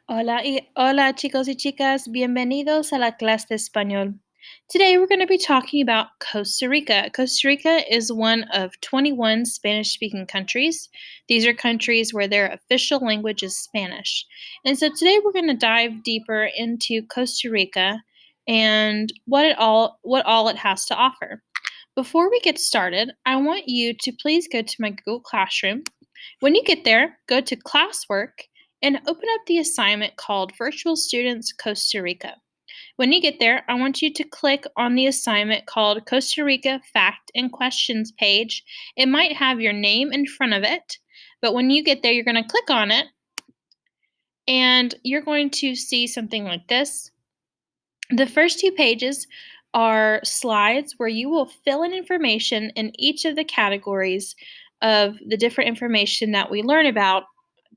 Hola chicos y chicas, bienvenidos a la clase de español. Today we're going to be talking about Costa Rica. Costa Rica is one of 21 Spanish-speaking countries. These are countries where their official language is Spanish. And so today we're going to dive deeper into Costa Rica and what all it has to offer. Before we get started, I want you to please go to my Google Classroom. When you get there, go to Classwork and open up the assignment called Virtual Students Costa Rica. When you get there, I want you to click on the assignment called Costa Rica Fact and Questions page. It might have your name in front of it, but when you get there, you're going to click on it and you're going to see something like this. The first two pages are slides where you will fill in information in each of the categories of the different information that we learn about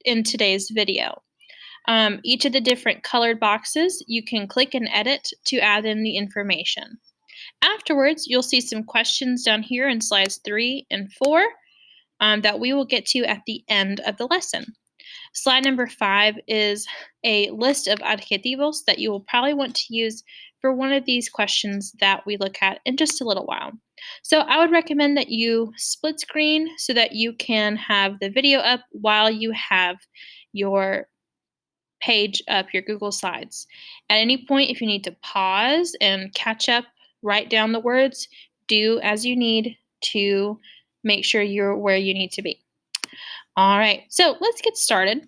in today's video. Each of the different colored boxes, you can click and edit to add in the information. Afterwards, you'll see some questions down here in slides 3 and 4 that we will get to at the end of the lesson. Slide number 5 is a list of adjetivos that you will probably want to use for one of these questions that we look at in just a little while. So I would recommend that you split screen so that you can have the video up while you have your page up, your Google Slides. At any point, if you need to pause and catch up, write down the words, do as you need to make sure you're where you need to be. All right, so let's get started.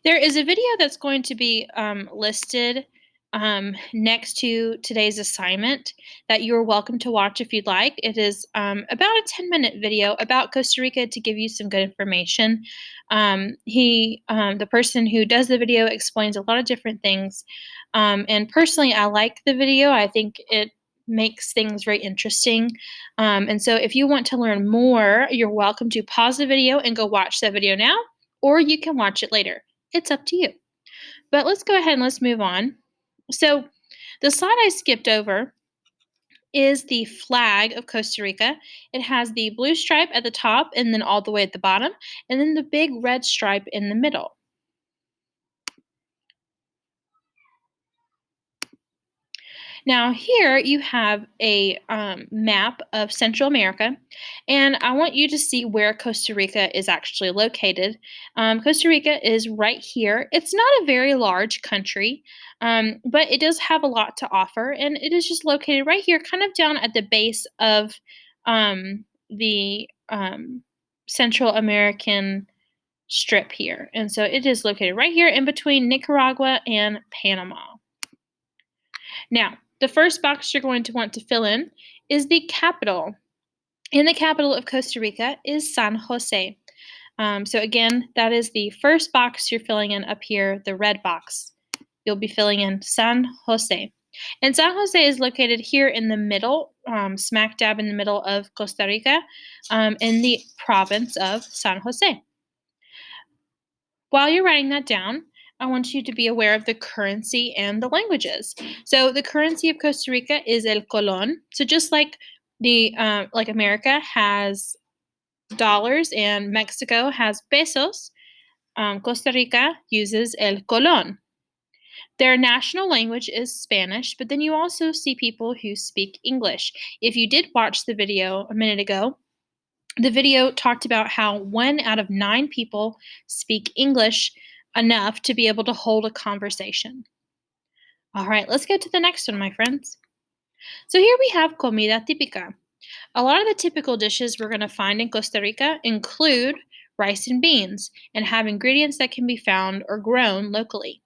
There is a video that's going to be listed next to today's assignment that you're welcome to watch if you'd like. It is about a 10-minute video about Costa Rica to give you some good information. The person who does the video explains a lot of different things. And personally, I like the video. I think it makes things very interesting. And so if you want to learn more, you're welcome to pause the video and go watch that video now, or you can watch it later. It's up to you. But let's go ahead and let's move on. So the slide I skipped over is the flag of Costa Rica. It has the blue stripe at the top and then all the way at the bottom, and then the big red stripe in the middle. Now here you have a map of Central America, and I want you to see where Costa Rica is actually located. Costa Rica is right here. It's not a very large country, but it does have a lot to offer, and it is just located right here, kind of down at the base of the Central American strip here. And so it is located right here in between Nicaragua and Panama. Now, the first box you're going to want to fill in is the capital. And the capital of Costa Rica is San Jose. So again, that is the first box you're filling in up here, the red box. You'll be filling in San Jose. And San Jose is located here in the middle, smack dab in the middle of Costa Rica, in the province of San Jose. While you're writing that down, I want you to be aware of the currency and the languages. So the currency of Costa Rica is el colón. So just like like America has dollars and Mexico has pesos, Costa Rica uses el colón. Their national language is Spanish, but then you also see people who speak English. If you did watch the video a minute ago, the video talked about how 1 out of 9 people speak English enough to be able to hold a conversation. All right, let's go to the next one, my friends. So here we have comida típica. A lot of the typical dishes we're going to find in Costa Rica include rice and beans and have ingredients that can be found or grown locally.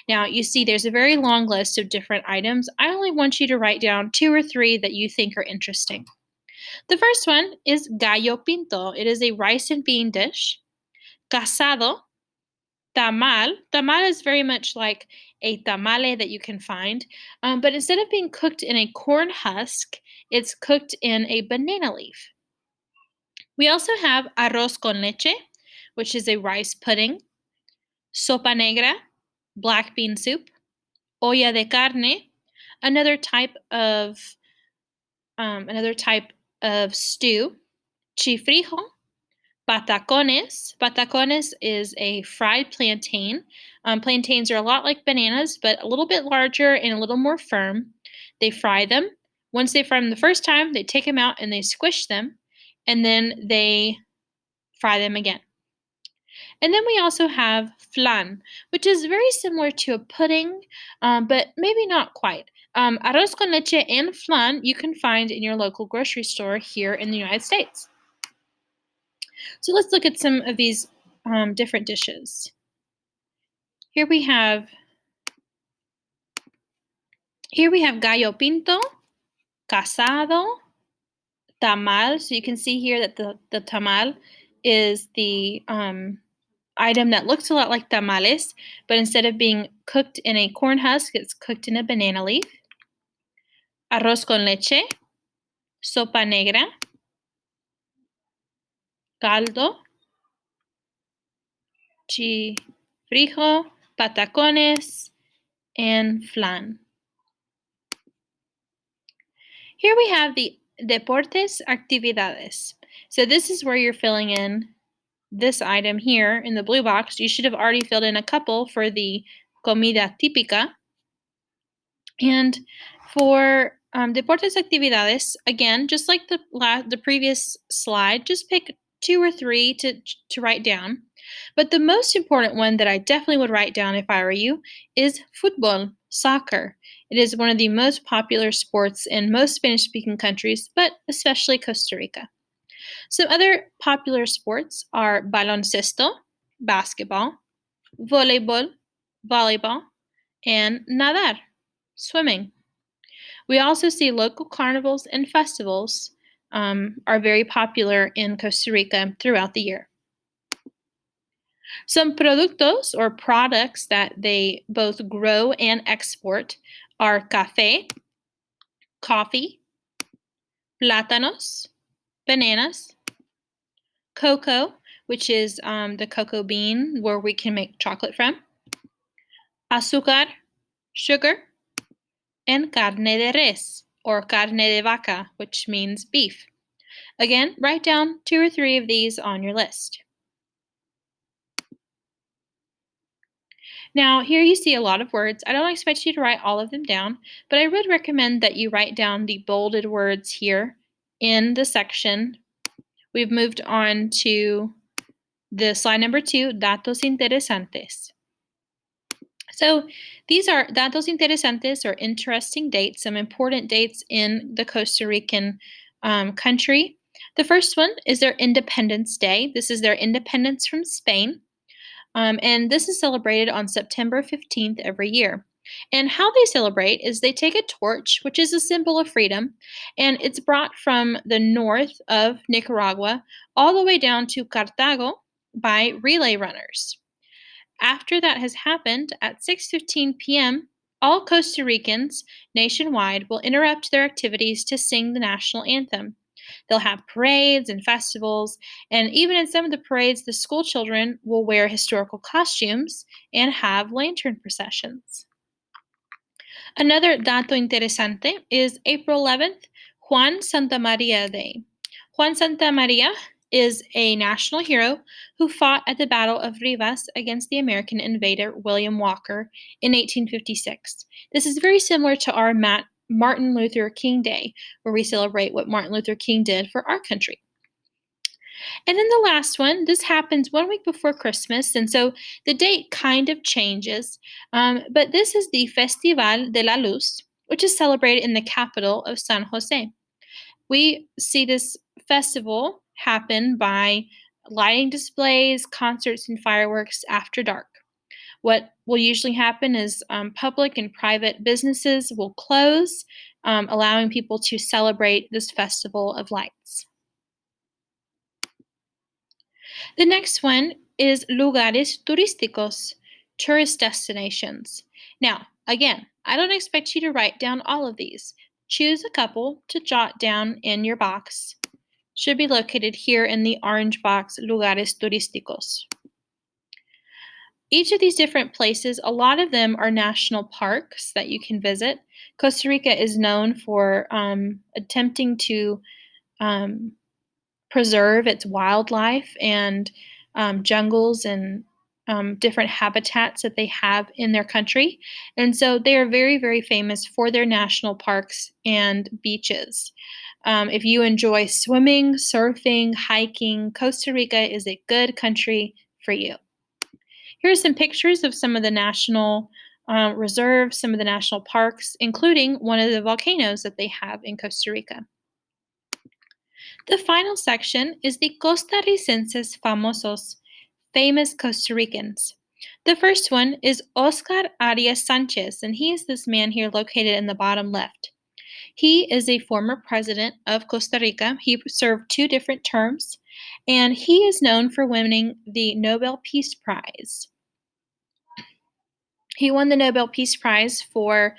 Now, you see there's a very long list of different items. I only want you to write down 2 or 3 that you think are interesting. The first one is gallo pinto. It is a rice and bean dish. Casado, tamal. Tamal is very much like a tamale that you can find, but instead of being cooked in a corn husk, it's cooked in a banana leaf. We also have arroz con leche, which is a rice pudding. Sopa negra, black bean soup. Olla de carne, another type of stew. Chifrijo, Patacones. Patacones is a fried plantain. Plantains are a lot like bananas, but a little bit larger and a little more firm. They fry them. Once they fry them the first time, they take them out and they squish them, and then they fry them again. And then we also have flan, which is very similar to a pudding, but maybe not quite. Arroz con leche and flan you can find in your local grocery store here in the United States. So let's look at some of these different dishes. Here we have gallo pinto, casado, tamal. So you can see here that the tamal is the item that looks a lot like tamales, but instead of being cooked in a corn husk, it's cooked in a banana leaf. Arroz con leche, sopa negra, caldo, chifrijo, patacones, and flan. Here we have the deportes actividades. So this is where you're filling in this item here in the blue box. You should have already filled in a couple for the comida típica. And for deportes actividades, again, just like the previous slide, just pick 2 or 3 to write down. But the most important one that I definitely would write down if I were you is football, soccer. It is one of the most popular sports in most Spanish-speaking countries, but especially Costa Rica. Some other popular sports are baloncesto, basketball, voleibol, volleyball, and nadar, swimming. We also see local carnivals and festivals are very popular in Costa Rica throughout the year. Some productos or products that they both grow and export are café, coffee, plátanos, bananas, cocoa, which is the cocoa bean where we can make chocolate from, azúcar, sugar, and carne de res, or carne de vaca, which means beef. Again, write down 2 or 3 of these on your list. Now, here you see a lot of words. I don't expect you to write all of them down, but I would recommend that you write down the bolded words here in the section. We've moved on to the slide number 2, datos interesantes. So these are datos interesantes, or interesting dates, some important dates in the Costa Rican country. The first one is their Independence Day. This is their independence from Spain. And this is celebrated on September 15th every year. And how they celebrate is they take a torch, which is a symbol of freedom, and it's brought from the north of Nicaragua all the way down to Cartago by relay runners. After that has happened, at 6:15 p.m., all Costa Ricans nationwide will interrupt their activities to sing the national anthem. They'll have parades and festivals, and even in some of the parades, the school children will wear historical costumes and have lantern processions. Another dato interesante is April 11th, Juan Santamaria Day. Juan Santamaria is a national hero who fought at the Battle of Rivas against the American invader William Walker in 1856. This is very similar to our Martin Luther King Day, where we celebrate what Martin Luther King did for our country. And then the last one, this happens 1 week before Christmas, and so the date kind of changes. But this is the Festival de la Luz, which is celebrated in the capital of San Jose. We see this festival happen by lighting displays, concerts, and fireworks after dark. What will usually happen is public and private businesses will close, allowing people to celebrate this festival of lights. The next one is lugares turísticos, tourist destinations. Now, again, I don't expect you to write down all of these. Choose a couple to jot down in your box. Should be located here in the orange box, lugares turísticos. Each of these different places, a lot of them are national parks that you can visit. Costa Rica is known for attempting to preserve its wildlife and jungles and different habitats that they have in their country. And so they are very, very famous for their national parks and beaches. If you enjoy swimming, surfing, hiking, Costa Rica is a good country for you. Here are some pictures of some of the national reserves, some of the national parks, including one of the volcanoes that they have in Costa Rica. The final section is the Costarricenses Famosos, famous Costa Ricans. The first one is Oscar Arias Sanchez, and he is this man here located in the bottom left. He is a former president of Costa Rica. He served two different terms, and he is known for winning the Nobel Peace Prize. He won the Nobel Peace Prize for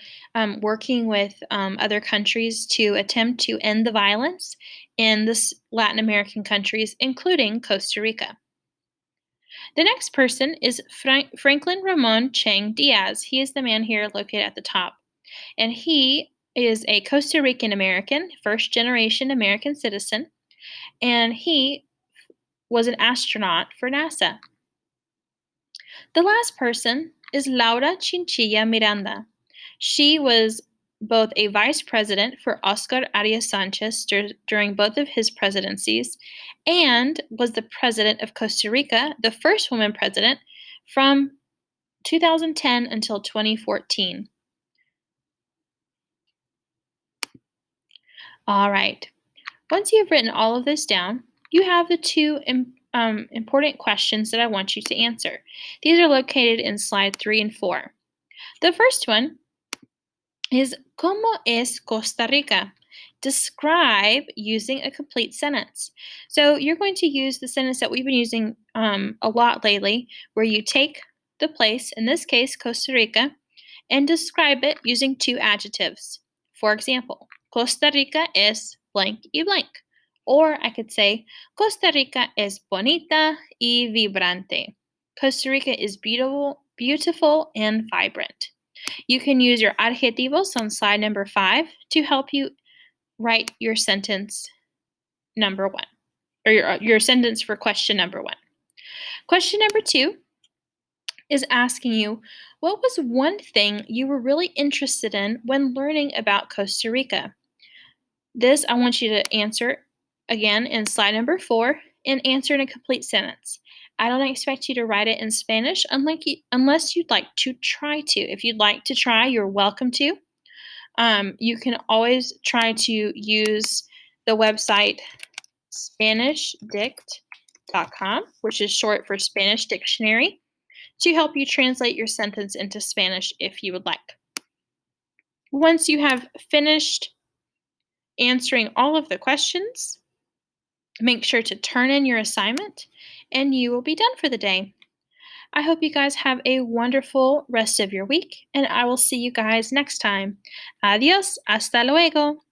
working with other countries to attempt to end the violence in the Latin American countries, including Costa Rica. The next person is Franklin Ramon Chang Diaz. He is the man here located at the top. And he is a Costa Rican American, first generation American citizen, and he was an astronaut for NASA. The last person is Laura Chinchilla Miranda. She was both a vice president for Oscar Arias Sanchez during both of his presidencies and was the president of Costa Rica, the first woman president from 2010 until 2014. All right. Once you've written all of this down, you have the two important questions that I want you to answer. These are located in slide 3 and 4. The first one is ¿Cómo es Costa Rica? Describe using a complete sentence. So you're going to use the sentence that we've been using a lot lately, where you take the place, in this case, Costa Rica, and describe it using two adjectives. For example, Costa Rica es blank y blank. Or I could say, Costa Rica es bonita y vibrante. Costa Rica is beautiful and vibrant. You can use your adjetivos on slide number 5 to help you write your sentence number 1, or your sentence for question number 1. Question number 2 is asking you, what was one thing you were really interested in when learning about Costa Rica? This I want you to answer again in slide number 4 and answer in a complete sentence. I don't expect you to write it in Spanish unless you'd like to try to. If you'd like to try, you're welcome to. You can always try to use the website SpanishDict.com, which is short for Spanish Dictionary, to help you translate your sentence into Spanish if you would like. Once you have finished answering all of the questions, make sure to turn in your assignment and you will be done for the day. I hope you guys have a wonderful rest of your week, and I will see you guys next time. Adios, hasta luego.